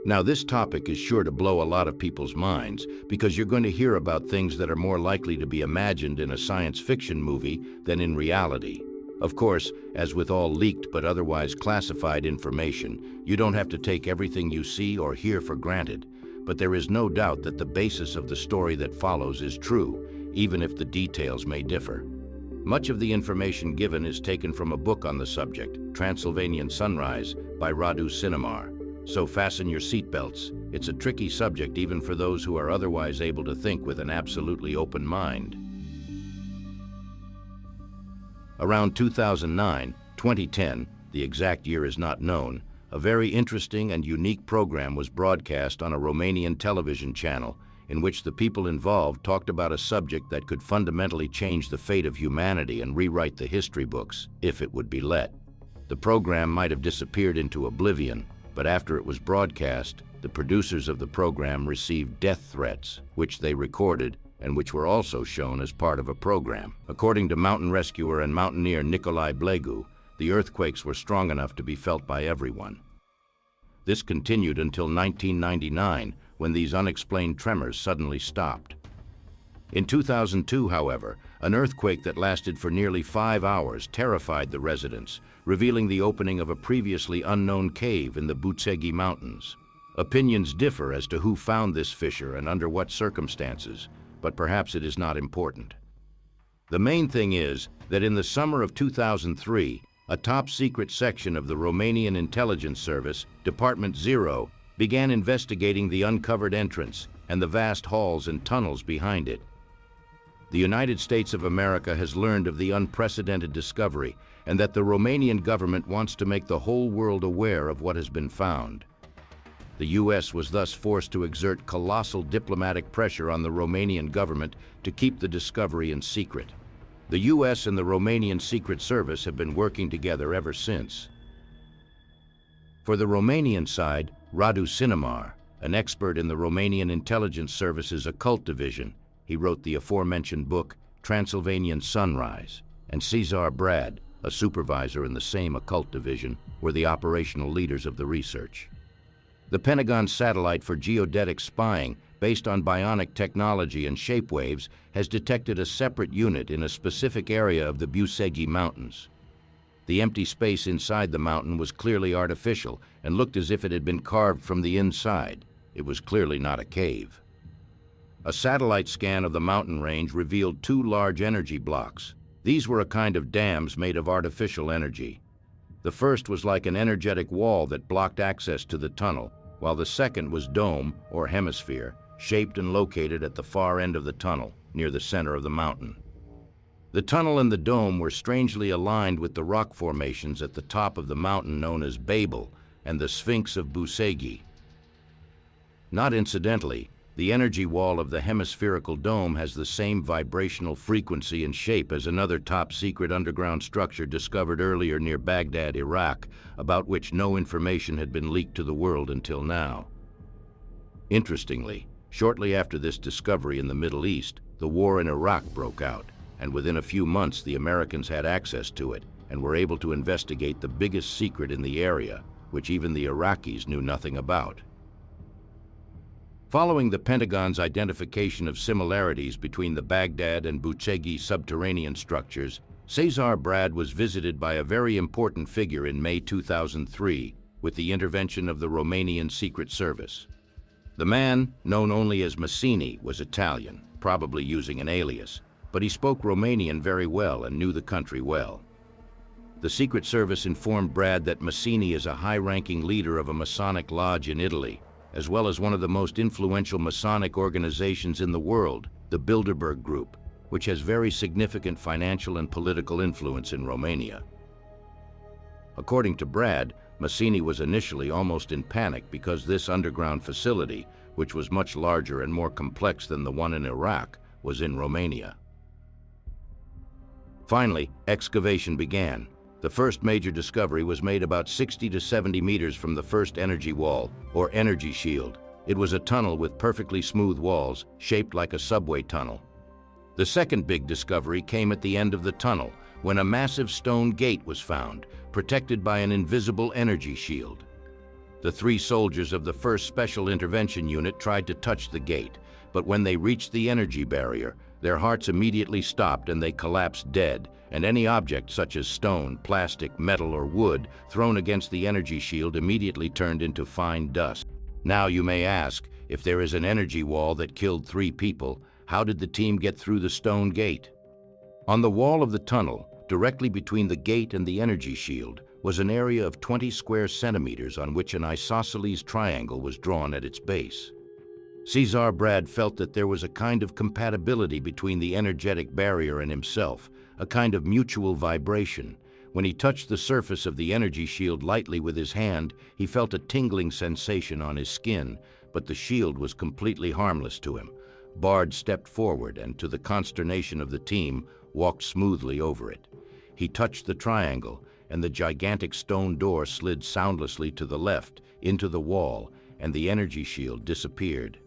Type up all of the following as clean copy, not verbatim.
Now, this topic is sure to blow a lot of people's minds because you're going to hear about things that are more likely to be imagined in a science fiction movie than in reality. Of course, as with all leaked but otherwise classified information, you don't have to take everything you see or hear for granted, but there is no doubt that the basis of the story that follows is true, even if the details may differ. Much of the information given is taken from a book on the subject, Transylvanian Sunrise, by Radu Cinemar. So fasten your seatbelts. It's a tricky subject even for those who are otherwise able to think with an absolutely open mind. Around 2009, 2010, the exact year is not known, a very interesting and unique program was broadcast on a Romanian television channel in which the people involved talked about a subject that could fundamentally change the fate of humanity and rewrite the history books, if it would be let. The program might have disappeared into oblivion, but after it was broadcast, the producers of the program received death threats, which they recorded and which were also shown as part of a program. According to mountain rescuer and mountaineer Nicolae Blegu, the earthquakes were strong enough to be felt by everyone. This continued until 1999, when these unexplained tremors suddenly stopped. In 2002, however, an earthquake that lasted for nearly 5 hours terrified the residents, revealing the opening of a previously unknown cave in the Bucegi Mountains. Opinions differ as to who found this fissure and under what circumstances, but perhaps it is not important. The main thing is that in the summer of 2003, a top-secret section of the Romanian Intelligence Service, Department 0, began investigating the uncovered entrance and the vast halls and tunnels behind it. The United States of America has learned of the unprecedented discovery and that the Romanian government wants to make the whole world aware of what has been found. The U.S. was thus forced to exert colossal diplomatic pressure on the Romanian government to keep the discovery in secret. The U.S. and the Romanian Secret Service have been working together ever since. For the Romanian side, Radu Cinemar, an expert in the Romanian Intelligence Service's occult division, he wrote the aforementioned book, Transylvanian Sunrise, and Cesar Brad, a supervisor in the same occult division, were the operational leaders of the research. The Pentagon satellite for geodetic spying, based on bionic technology and shape waves, has detected a separate unit in a specific area of the Bucegi Mountains. The empty space inside the mountain was clearly artificial and looked as if it had been carved from the inside. It was clearly not a cave. A satellite scan of the mountain range revealed 2 large energy blocks. These were a kind of dams made of artificial energy. The first was like an energetic wall that blocked access to the tunnel, while the second was dome, or hemisphere, shaped and located at the far end of the tunnel, near the center of the mountain. The tunnel and the dome were strangely aligned with the rock formations at the top of the mountain known as Babel and the Sphinx of Bucegi. Not incidentally, the energy wall of the hemispherical dome has the same vibrational frequency and shape as another top-secret underground structure discovered earlier near Baghdad, Iraq, about which no information had been leaked to the world until now. Interestingly, shortly after this discovery in the Middle East, the war in Iraq broke out, and within a few months the Americans had access to it and were able to investigate the biggest secret in the area, which even the Iraqis knew nothing about. Following the Pentagon's identification of similarities between the Baghdad and Bucegi subterranean structures, Cesar Brad was visited by a very important figure in May 2003 with the intervention of the Romanian Secret Service. The man, known only as Massini, was Italian, probably using an alias, but he spoke Romanian very well and knew the country well. The Secret Service informed Brad that Massini is a high-ranking leader of a Masonic lodge in Italy, as well as one of the most influential Masonic organizations in the world, the Bilderberg Group, which has very significant financial and political influence in Romania. According to Brad, Massini was initially almost in panic because this underground facility, which was much larger and more complex than the one in Iraq, was in Romania. Finally, excavation began. The first major discovery was made about 60 to 70 meters from the first energy wall, or energy shield. It was a tunnel with perfectly smooth walls, shaped like a subway tunnel. The second big discovery came at the end of the tunnel, when a massive stone gate was found, protected by an invisible energy shield. The 3 soldiers of the 1st Special Intervention Unit tried to touch the gate, but when they reached the energy barrier, their hearts immediately stopped and they collapsed dead, and any object such as stone, plastic, metal, or wood thrown against the energy shield immediately turned into fine dust. Now you may ask, if there is an energy wall that killed 3 people, how did the team get through the stone gate? On the wall of the tunnel, directly between the gate and the energy shield, was an area of 20 square centimeters on which an isosceles triangle was drawn at its base. Cesar Brad felt that there was a kind of compatibility between the energetic barrier and himself, a kind of mutual vibration. When he touched the surface of the energy shield lightly with his hand, he felt a tingling sensation on his skin, but the shield was completely harmless to him. Bard stepped forward and, to the consternation of the team, walked smoothly over it. He touched the triangle, and the gigantic stone door slid soundlessly to the left, into the wall, and the energy shield disappeared.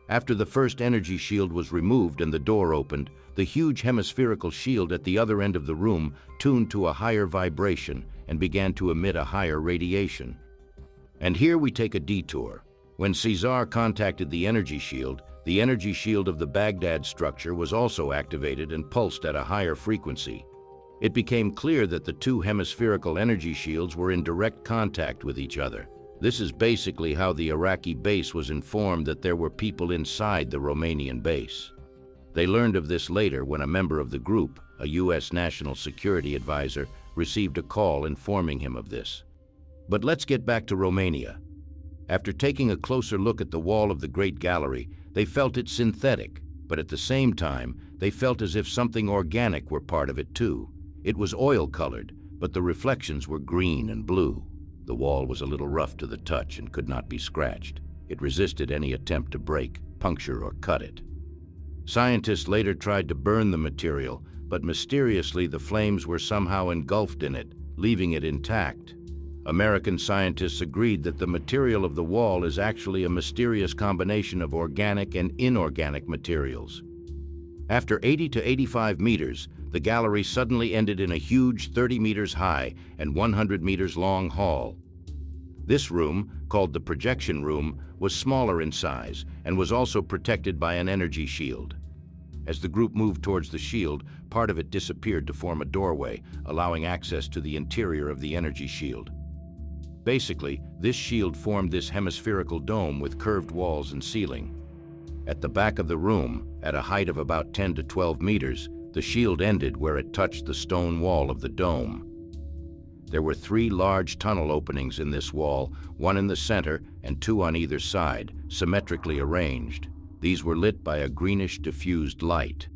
After the first energy shield was removed and the door opened, the huge hemispherical shield at the other end of the room tuned to a higher vibration and began to emit a higher radiation. And here we take a detour. When Cesar contacted the energy shield of the Baghdad structure was also activated and pulsed at a higher frequency. It became clear that the 2 hemispherical energy shields were in direct contact with each other. This is basically how the Iraqi base was informed that there were people inside the Romanian base. They learned of this later when a member of the group, a U.S. national security advisor, received a call informing him of this. But let's get back to Romania. After taking a closer look at the wall of the Great Gallery, they felt it synthetic, but at the same time, they felt as if something organic were part of it too. It was oil-colored, but the reflections were green and blue. The wall was a little rough to the touch and could not be scratched. It resisted any attempt to break, puncture, or cut it. Scientists later tried to burn the material, but mysteriously the flames were somehow engulfed in it, leaving it intact. American scientists agreed that the material of the wall is actually a mysterious combination of organic and inorganic materials. After 80 to 85 meters, the gallery suddenly ended in a huge 30 meters high and 100 meters long hall. This room, called the projection room, was smaller in size and was also protected by an energy shield. As the group moved towards the shield, part of it disappeared to form a doorway, allowing access to the interior of the energy shield. Basically, this shield formed this hemispherical dome with curved walls and ceiling. At the back of the room, at a height of about 10 to 12 meters, the shield ended where it touched the stone wall of the dome. There were 3 large tunnel openings in this wall, 1 in the center and 2 on either side, symmetrically arranged. These were lit by a greenish diffused light.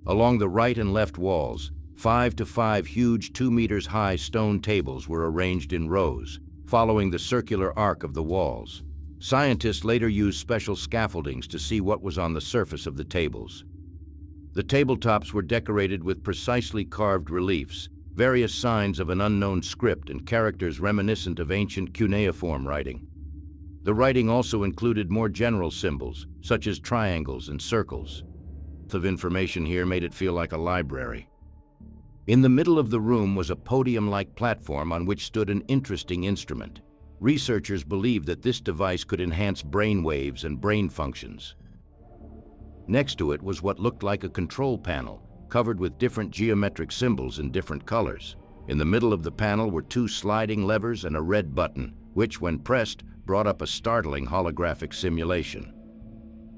Along the right and left walls, 5 to 5 huge 2 meters high stone tables were arranged in rows, following the circular arc of the walls. Scientists later used special scaffoldings to see what was on the surface of the tables. The tabletops were decorated with precisely carved reliefs, various signs of an unknown script and characters reminiscent of ancient cuneiform writing. The writing also included more general symbols, such as triangles and circles. The information here made it feel like a library. In the middle of the room was a podium-like platform on which stood an interesting instrument. Researchers believed that this device could enhance brain waves and brain functions. Next to it was what looked like a control panel, covered with different geometric symbols in different colors. In the middle of the panel were 2 sliding levers and a red button, which, when pressed, brought up a startling holographic simulation.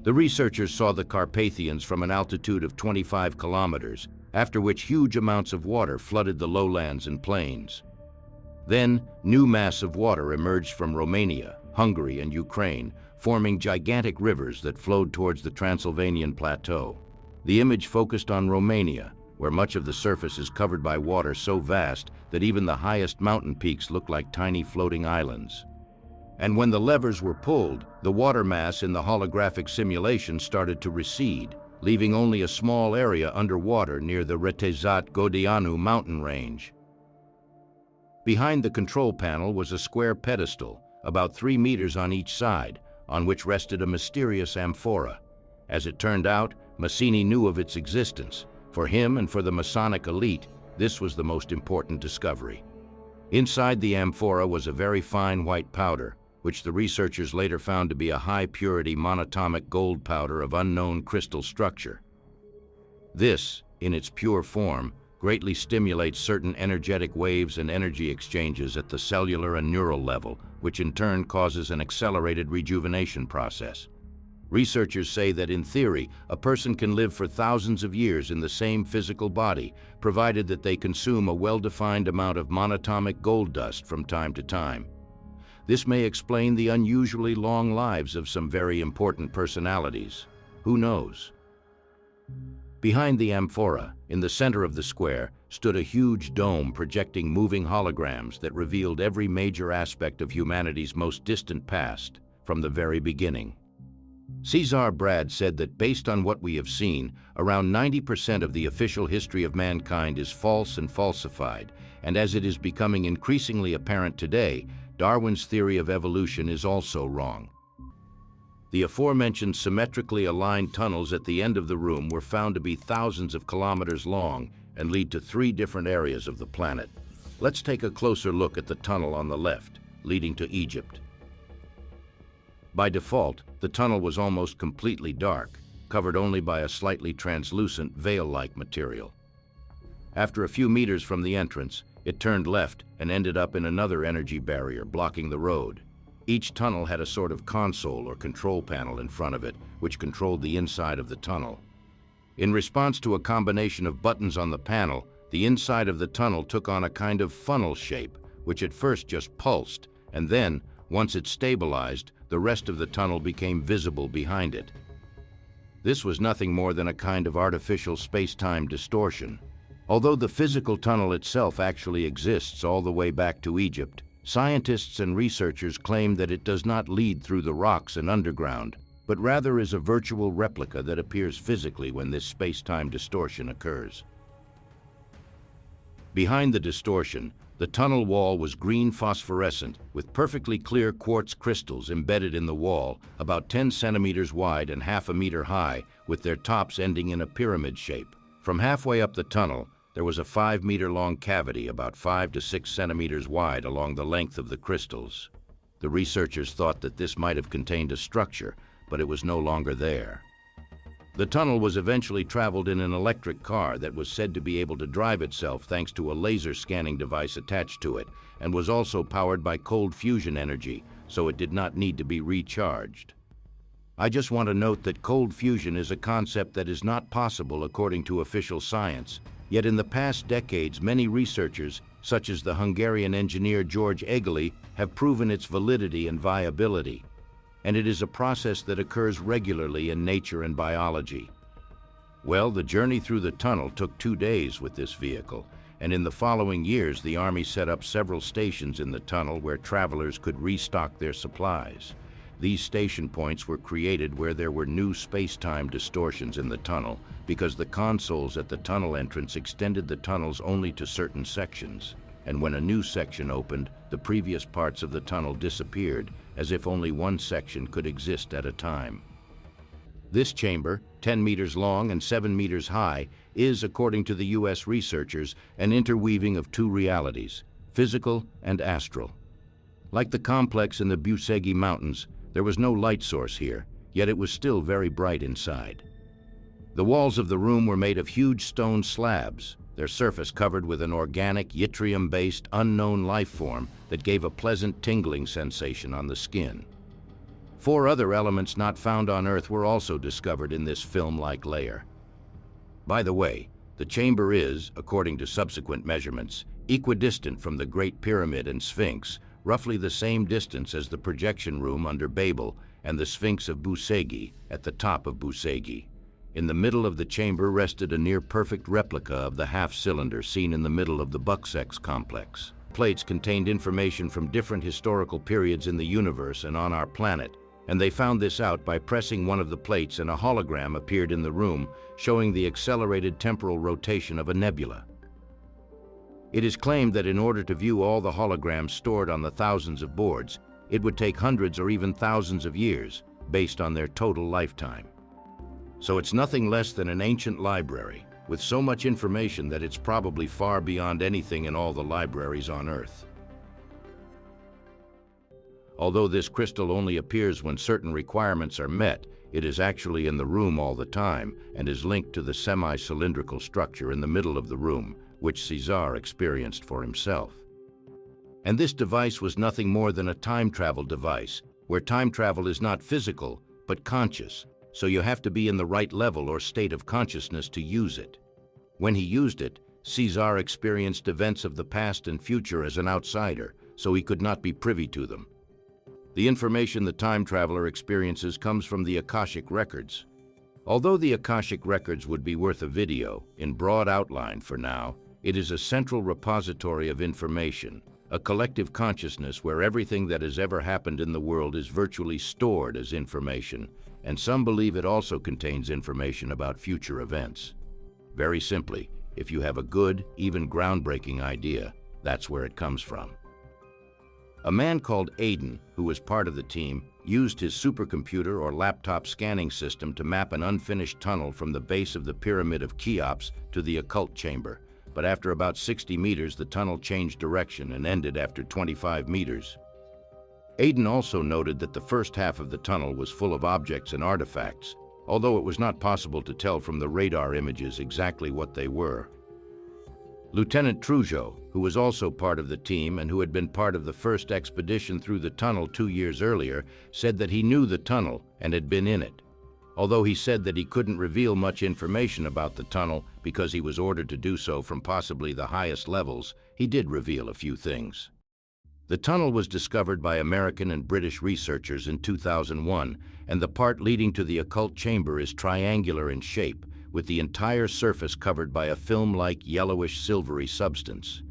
The researchers saw the Carpathians from an altitude of 25 kilometers, after which huge amounts of water flooded the lowlands and plains. Then, new masses of water emerged from Romania, Hungary, and Ukraine, forming gigantic rivers that flowed towards the Transylvanian plateau. The image focused on Romania, where much of the surface is covered by water so vast that even the highest mountain peaks look like tiny floating islands. And when the levers were pulled, the water mass in the holographic simulation started to recede, leaving only a small area underwater near the Retezat-Godianu mountain range. Behind the control panel was a square pedestal, about 3 meters on each side, on which rested a mysterious amphora. As it turned out, Massini knew of its existence. For him and for the Masonic elite, this was the most important discovery. Inside the amphora was a very fine white powder, which the researchers later found to be a high-purity monatomic gold powder of unknown crystal structure. This, in its pure form, greatly stimulates certain energetic waves and energy exchanges at the cellular and neural level, which in turn causes an accelerated rejuvenation process. Researchers say that in theory, a person can live for thousands of years in the same physical body, provided that they consume a well-defined amount of monatomic gold dust from time to time. This may explain the unusually long lives of some very important personalities. Who knows? Behind the amphora, in the center of the square, stood a huge dome projecting moving holograms that revealed every major aspect of humanity's most distant past, from the very beginning. Cesar Brad said that based on what we have seen, around 90% of the official history of mankind is false and falsified, and as it is becoming increasingly apparent today, Darwin's theory of evolution is also wrong. The aforementioned symmetrically aligned tunnels at the end of the room were found to be thousands of kilometers long and lead to 3 different areas of the planet. Let's take a closer look at the tunnel on the left, leading to Egypt. By default, the tunnel was almost completely dark, covered only by a slightly translucent veil-like material. After a few meters from the entrance, it turned left and ended up in another energy barrier blocking the road. Each tunnel had a sort of console or control panel in front of it, which controlled the inside of the tunnel. In response to a combination of buttons on the panel, the inside of the tunnel took on a kind of funnel shape, which at first just pulsed, and then, once it stabilized, the rest of the tunnel became visible behind it. This was nothing more than a kind of artificial space-time distortion. Although the physical tunnel itself actually exists all the way back to Egypt, scientists and researchers claim that it does not lead through the rocks and underground, but rather is a virtual replica that appears physically when this space-time distortion occurs. Behind the distortion, the tunnel wall was green phosphorescent with perfectly clear quartz crystals embedded in the wall, about 10 centimeters wide and half a meter high, with their tops ending in a pyramid shape. From halfway up the tunnel, there was a 5-meter-long cavity about 5 to 6 centimeters wide along the length of the crystals. The researchers thought that this might have contained a structure, but it was no longer there. The tunnel was eventually traveled in an electric car that was said to be able to drive itself thanks to a laser scanning device attached to it, and was also powered by cold fusion energy, so it did not need to be recharged. I just want to note that cold fusion is a concept that is not possible according to official science. Yet in the past decades, many researchers, such as the Hungarian engineer George Egeli, have proven its validity and viability. And it is a process that occurs regularly in nature and biology. Well, the journey through the tunnel took 2 days with this vehicle, and in the following years, the Army set up several stations in the tunnel where travelers could restock their supplies. These station points were created where there were new space-time distortions in the tunnel because the consoles at the tunnel entrance extended the tunnels only to certain sections, and when a new section opened, the previous parts of the tunnel disappeared, as if only one section could exist at a time. This chamber, 10 meters long and 7 meters high, is, according to the US researchers, an interweaving of 2 realities, physical and astral. Like the complex in the Bucegi Mountains, there was no light source here, yet it was still very bright inside. The walls of the room were made of huge stone slabs, their surface covered with an organic, yttrium-based, unknown life form that gave a pleasant tingling sensation on the skin. 4 other elements not found on Earth were also discovered in this film-like layer. By the way, the chamber is, according to subsequent measurements, equidistant from the Great Pyramid and Sphinx, roughly the same distance as the projection room under Babel and the Sphinx of Bucegi at the top of Bucegi. In the middle of the chamber rested a near-perfect replica of the half-cylinder seen in the middle of the Bucegi complex. Plates contained information from different historical periods in the universe and on our planet, and they found this out by pressing one of the plates and a hologram appeared in the room showing the accelerated temporal rotation of a nebula. It is claimed that in order to view all the holograms stored on the thousands of boards, it would take hundreds or even thousands of years, based on their total lifetime. So it's nothing less than an ancient library, with so much information that it's probably far beyond anything in all the libraries on Earth. Although this crystal only appears when certain requirements are met, it is actually in the room all the time and is linked to the semi-cylindrical structure in the middle of the room, which Cesar experienced for himself. And this device was nothing more than a time travel device, where time travel is not physical, but conscious, so you have to be in the right level or state of consciousness to use it. When he used it, Cesar experienced events of the past and future as an outsider, so he could not be privy to them. The information the time traveler experiences comes from the Akashic records. Although the Akashic records would be worth a video, in broad outline for now, it is a central repository of information, a collective consciousness where everything that has ever happened in the world is virtually stored as information, and some believe it also contains information about future events. Very simply, if you have a good, even groundbreaking idea, that's where it comes from. A man called Aiden, who was part of the team, used his supercomputer or laptop scanning system to map an unfinished tunnel from the base of the Pyramid of Cheops to the occult chamber, but after about 60 meters the tunnel changed direction and ended after 25 meters. Aiden also noted that the first half of the tunnel was full of objects and artifacts, although it was not possible to tell from the radar images exactly what they were. Lieutenant Trujo, who was also part of the team and who had been part of the first expedition through the tunnel 2 years earlier, said that he knew the tunnel and had been in it. Although he said that he couldn't reveal much information about the tunnel because he was ordered to do so from possibly the highest levels, he did reveal a few things. The tunnel was discovered by American and British researchers in 2001, and the part leading to the occult chamber is triangular in shape, with the entire surface covered by a film-like yellowish silvery substance.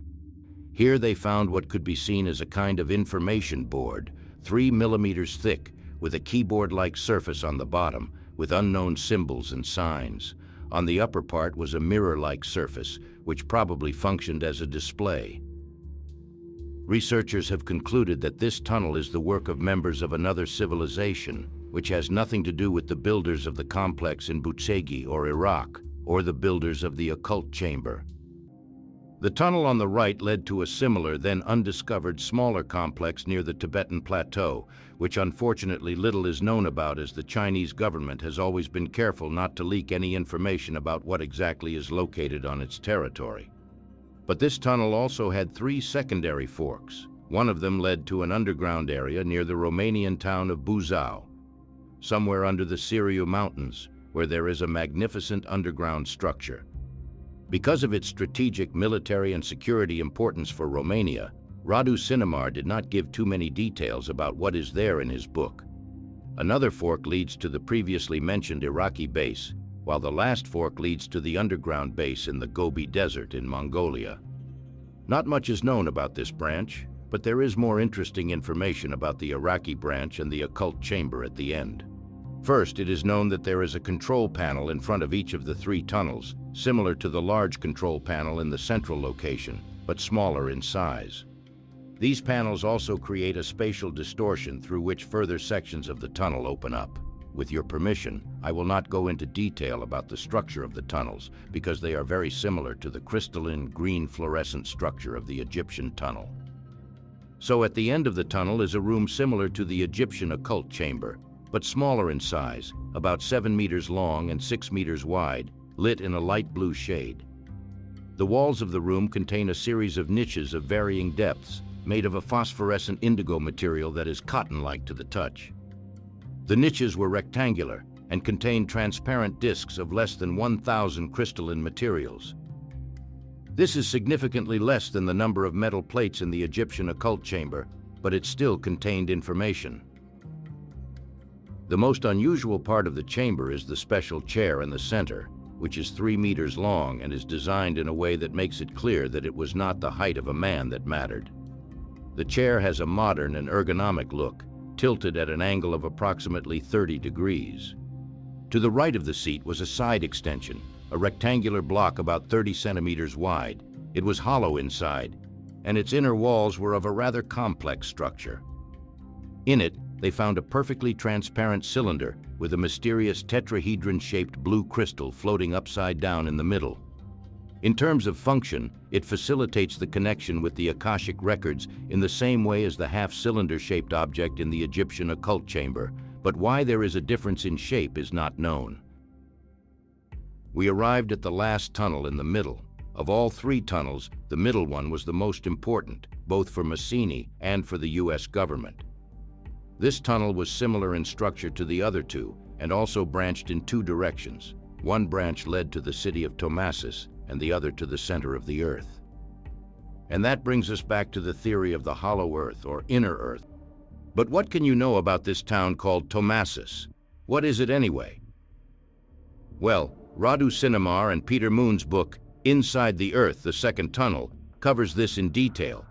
Here they found what could be seen as a kind of information board, 3 millimeters thick, with a keyboard-like surface on the bottom, with unknown symbols and signs. On the upper part was a mirror-like surface, which probably functioned as a display. Researchers have concluded that this tunnel is the work of members of another civilization, which has nothing to do with the builders of the complex in Bucegi or Iraq, or the builders of the occult chamber. The tunnel on the right led to a similar, then undiscovered, smaller complex near the Tibetan Plateau, which unfortunately little is known about, as the Chinese government has always been careful not to leak any information about what exactly is located on its territory. But this tunnel also had 3 secondary forks. One of them led to an underground area near the Romanian town of Bucegi, somewhere under the Bucegi Mountains, where there is a magnificent underground structure. Because of its strategic military and security importance for Romania, Radu Sinemar did not give too many details about what is there in his book. Another fork leads to the previously mentioned Iraqi base, while the last fork leads to the underground base in the Gobi Desert in Mongolia. Not much is known about this branch, but there is more interesting information about the Iraqi branch and the occult chamber at the end. First, it is known that there is a control panel in front of each of the 3 tunnels, similar to the large control panel in the central location, but smaller in size. These panels also create a spatial distortion through which further sections of the tunnel open up. With your permission, I will not go into detail about the structure of the tunnels because they are very similar to the crystalline green fluorescent structure of the Egyptian tunnel. So at the end of the tunnel is a room similar to the Egyptian occult chamber, but smaller in size, about 7 meters long and 6 meters wide, lit in a light blue shade. The walls of the room contain a series of niches of varying depths, made of a phosphorescent indigo material that is cotton-like to the touch. The niches were rectangular and contained transparent discs of less than 1,000 crystalline materials. This is significantly less than the number of metal plates in the Egyptian occult chamber, but it still contained information. The most unusual part of the chamber is the special chair in the center, which is 3 meters long and is designed in a way that makes it clear that it was not the height of a man that mattered. The chair has a modern and ergonomic look, tilted at an angle of approximately 30 degrees. To the right of the seat was a side extension, a rectangular block about 30 centimeters wide. It was hollow inside, and its inner walls were of a rather complex structure. In it, they found a perfectly transparent cylinder with a mysterious tetrahedron-shaped blue crystal floating upside down in the middle. In terms of function, it facilitates the connection with the Akashic records in the same way as the half-cylinder-shaped object in the Egyptian occult chamber, but why there is a difference in shape is not known. We arrived at the last tunnel in the middle. Of all 3 tunnels, the middle one was the most important, both for Massini and for the US government. This tunnel was similar in structure to the other 2 and also branched in 2 directions. One branch led to the city of Tomassus and the other to the center of the Earth. And that brings us back to the theory of the hollow Earth or inner Earth. But what can you know about this town called Tomassus? What is it anyway? Well, Radu Sinemar and Peter Moon's book, Inside the Earth, the Second Tunnel, covers this in detail.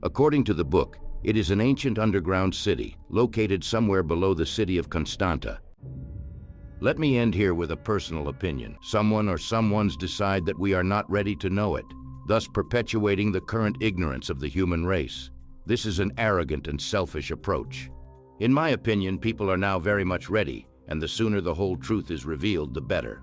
According to the book, it is an ancient underground city, located somewhere below the city of Constanta. Let me end here with a personal opinion. Someone or someones decide that we are not ready to know it, thus perpetuating the current ignorance of the human race. This is an arrogant and selfish approach. In my opinion, people are now very much ready, and the sooner the whole truth is revealed, the better.